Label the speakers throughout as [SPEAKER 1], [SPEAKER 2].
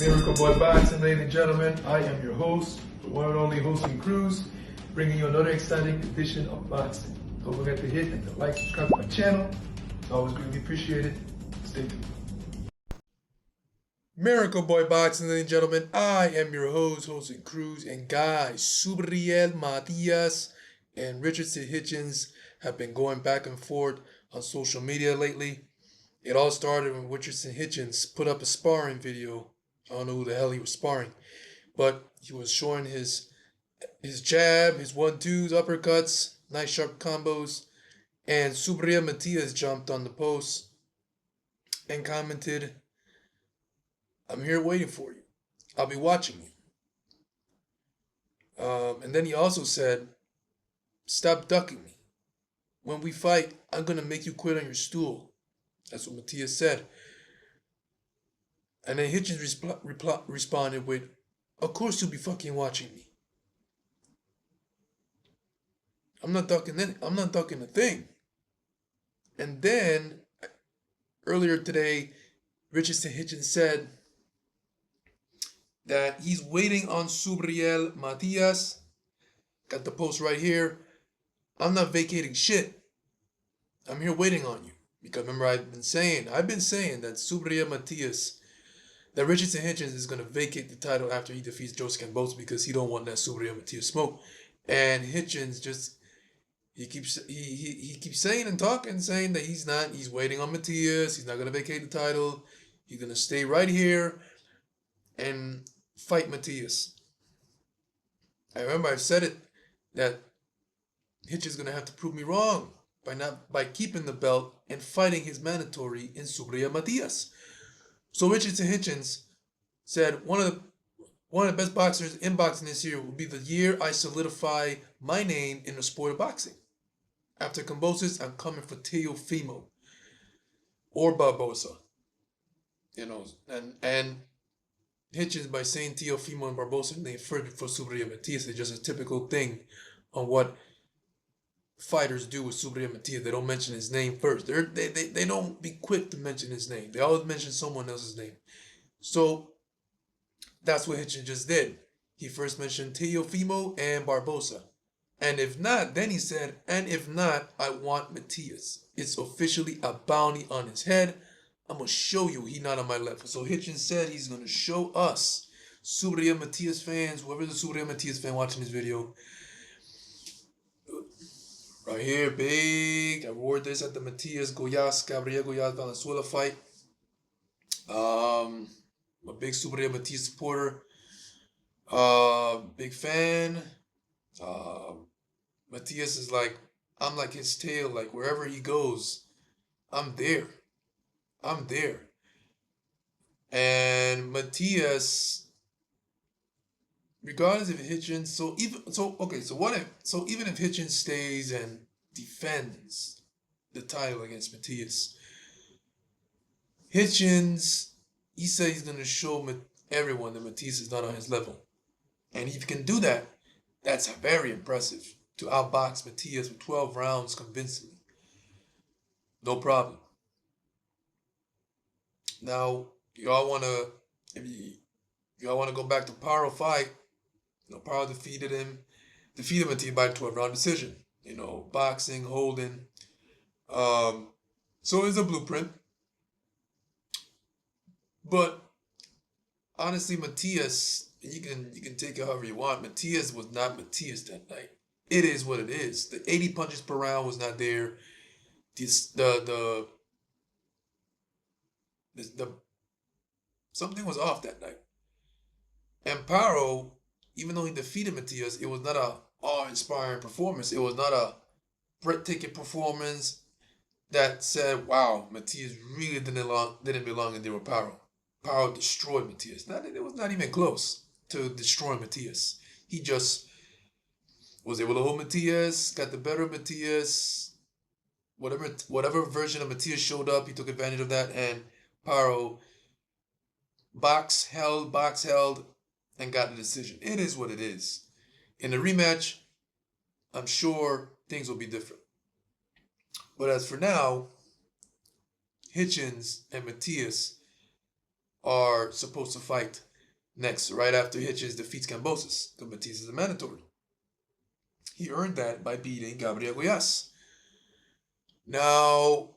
[SPEAKER 1] Miracle Boy Boxing, ladies and gentlemen. I am your host, the one and only Hosting Cruz, bringing you another exciting edition of boxing. Don't forget to hit and to like, subscribe to my channel. It's always greatly appreciated. Stay tuned. Miracle Boy Boxing, ladies and gentlemen. I am your host, Hosting Cruz, and guys, Subriel, Matias, and Richardson Hitchins have been going back and forth on social media lately. It all started when Richardson Hitchins put up a sparring video. I don't know who the hell he was sparring, but he was showing his jab, his 1-2s, uppercuts, nice sharp combos, and Subriel Matias jumped on the post and commented, "I'm here waiting for you. I'll be watching you." And then he also said, "Stop ducking me. When we fight, I'm gonna make you quit on your stool." That's what Matias said. And then Hitchins responded with, "Of course you'll be fucking watching me. I'm not ducking a thing." And then earlier today, Richardson Hitchins said that he's waiting on Subriel Matias. Got the post right here. "I'm not vacating shit. I'm here waiting on you." Because remember, I've been saying that Subriel Matias, that Richardson Hitchins is going to vacate the title after he defeats Joseph Cambosa because he don't want that Subriel Matias smoke. And Hitchins just, he keeps saying and talking, saying that he's waiting on Matias. He's not going to vacate the title. He's going to stay right here and fight Matias. I remember I've said it, that Hitchins is going to have to prove me wrong by keeping the belt and fighting his mandatory in Subriel Matias. So Richardson Hitchins said, one of the best boxers in boxing this year will be the year I solidify my name in the sport of boxing. After Cambosis, I'm coming for Teofimo or Barbosa. And Hitchins, by saying Teofimo and Barbosa, they referred for Subriel Matias. It's just a typical thing on what fighters do with Subriel Matias. They don't mention his name first. They don't be quick to mention his name. They always mention someone else's name. So that's what Hitchins just did. He first mentioned Teofimo and Barbosa. And if not, then he said, "And if not, I want Matias. It's officially a bounty on his head. I'm going to show you he not on my level." So Hitchins said he's going to show us, Subriel Matias fans, whoever's a Subriel Matias fan watching this video, right here, big. I wore this at the Gabriel Goyas Valenzuela fight. I'm a big Subriel Matias supporter. Big fan. Matias is like, I'm like his tail. Like wherever he goes, I'm there. And Matias, regardless if Hitchins, even if Hitchins stays and defends the title against Matias, Hitchins, he said he's going to show everyone that Matias is not on his level. And if he can do that, that's very impressive, to outbox Matias with 12 rounds convincingly. No problem. Now, y'all want to go back to Paro fight. Paro defeated Matias by 12-round decision. Boxing, holding. So it's a blueprint. But honestly, Matias, you can take it however you want. Matias was not Matias that night. It is what it is. The 80 punches per round was not there. Something was off that night. And Paro, even though he defeated Matias, it was not a awe-inspiring performance. It was not a breathtaking performance that said, "Wow, Matias really didn't belong in there with Paro." Paro destroyed Matias. It was not even close to destroying Matias. He just was able to hold Matias, got the better of Matias. Whatever version of Matias showed up, he took advantage of that, and Paro box held, and got the decision. It is what it is. In the rematch, I'm sure things will be different. But as for now, Hitchins and Matias are supposed to fight Next, right after Hitchins defeats Cambosis, because Matias is a mandatory. He earned that by beating Gabriel Goyas. Now,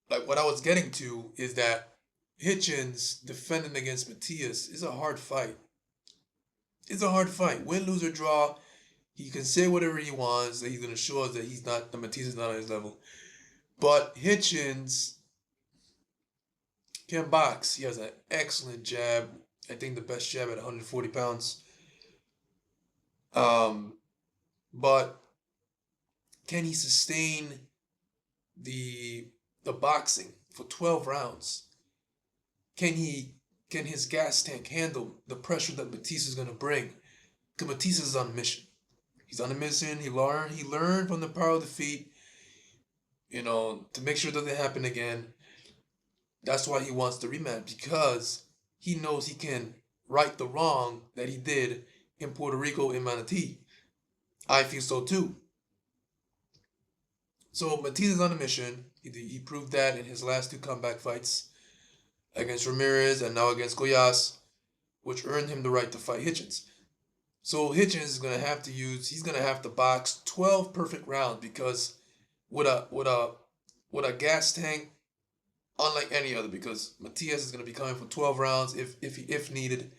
[SPEAKER 1] like what I was getting to is that Hitchins defending against Matias is a hard fight. It's a hard fight. Win, lose, or draw, he can say whatever he wants, that he's going to show us that he's not, that Matias is not on his level. But Hitchins can box. He has an excellent jab. I think the best jab at 140 pounds. Um, but can he sustain the boxing for 12 rounds? Can his gas tank handle the pressure that Matias is gonna bring? Because Matias is on a mission. He's on a mission. He learned from the power of defeat, to make sure it doesn't happen again. That's why he wants the rematch, because he knows he can right the wrong that he did in Puerto Rico in Manatee. I feel so too. So Matias is on a mission. He proved that in his last two comeback fights against Ramirez and now against Goyas, which earned him the right to fight Hitchins. So Hitchins is he's gonna have to box 12 perfect rounds, because with a gas tank unlike any other, because Matias is gonna be coming for 12 rounds if needed.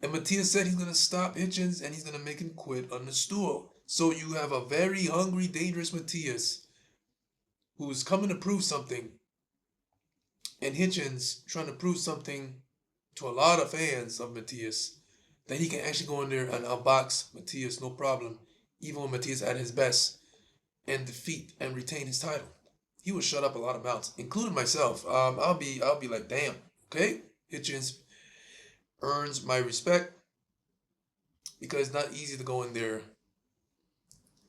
[SPEAKER 1] And Matias said he's gonna stop Hitchins and he's gonna make him quit on the stool. So you have a very hungry, dangerous Matias who's coming to prove something, and Hitchins trying to prove something to a lot of fans of Matias, that he can actually go in there and outbox Matias no problem, even when Matias at his best, and defeat and retain his title. He will shut up a lot of mouths, including myself. I'll be like, damn, okay, Hitchins earns my respect, because it's not easy to go in there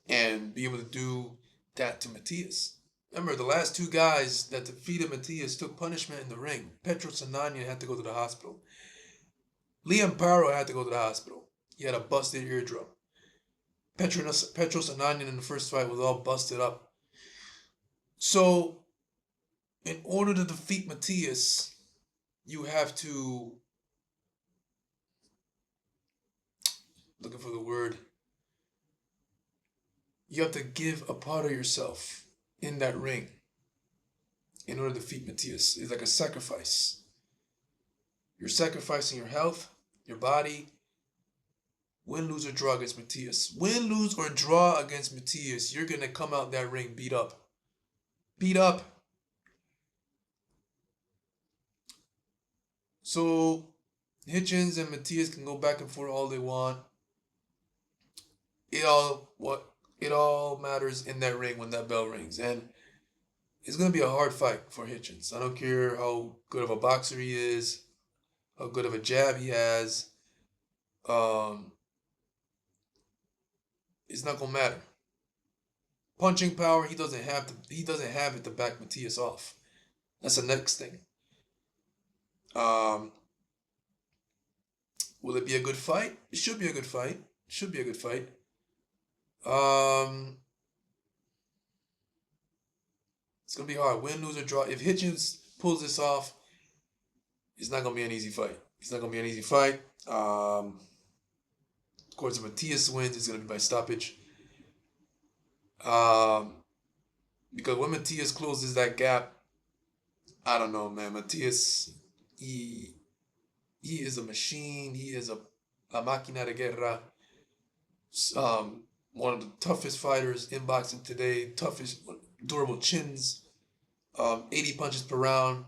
[SPEAKER 1] and be able to do that to Matias. Remember, the last two guys that defeated Matias took punishment in the ring. Petros Ananian had to go to the hospital. Liam Paro had to go to the hospital. He had a busted eardrum. Petros Ananian in the first fight was all busted up. So, in order to defeat Matias, you have to, looking for the word, you have to give a part of yourself in that ring in order to defeat Matias. It's like a sacrifice. You're sacrificing your health, your body. Win, lose, or draw against Matias. Win, lose, or draw against Matias, you're going to come out that ring beat up. Beat up. So, Hitchins and Matias can go back and forth all they want. It all matters in that ring when that bell rings. And it's going to be a hard fight for Hitchins. I don't care how good of a boxer he is, how good of a jab he has. It's not going to matter. Punching power, he doesn't have it to back Matias off. That's the next thing. Will it be a good fight? It should be a good fight. It's gonna be hard. Win, lose, or draw. If Hitchins pulls this off, it's not gonna be an easy fight. Of course, if Matias wins, it's gonna be by stoppage. Because when Matias closes that gap, I don't know, man. Matias, he is a machine. He is a máquina de guerra. One of the toughest fighters in boxing today. Toughest, durable chins. 80 punches per round.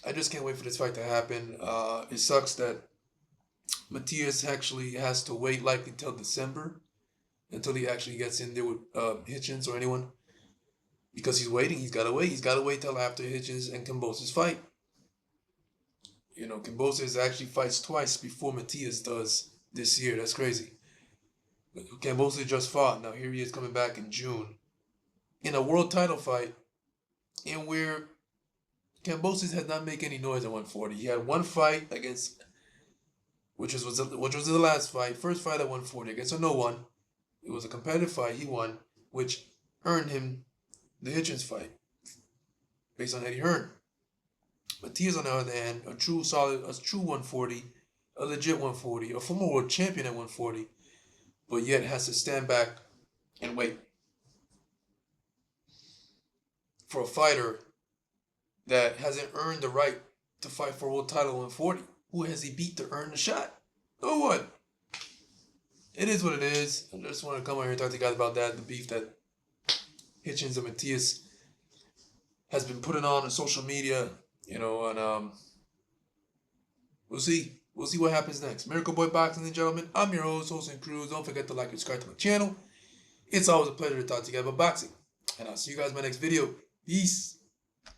[SPEAKER 1] I just can't wait for this fight to happen. It sucks that Matias actually has to wait likely till December until he actually gets in there with Hitchins or anyone. Because he's waiting. He's got to wait. He's got to wait till after Hitchins and Cambosis fight. Cambosis actually fights twice before Matias does this year. That's crazy. But Cambosis just fought. Now here he is coming back in June in a world title fight, in where Cambosis had not made any noise at 140. He had one fight against, which was the last fight, first fight at 140 against a no one. It was a competitive fight. He won, which earned him the Hitchins fight based on Eddie Hearn. Matias, on the other hand, a true solid, a true 140, a legit 140, a former world champion at 140, but yet has to stand back and wait for a fighter that hasn't earned the right to fight for a world title at 140. Who has he beat to earn the shot? No one. It is what it is. I just want to come out here and talk to you guys about that, the beef that Hitchins and Matias has been putting on social media, and we'll see. We'll see what happens next. Miracle Boy Boxing, ladies and gentlemen. I'm your host, Jose Cruz. Don't forget to like and subscribe to my channel. It's always a pleasure to talk to you guys about boxing. And I'll see you guys in my next video. Peace.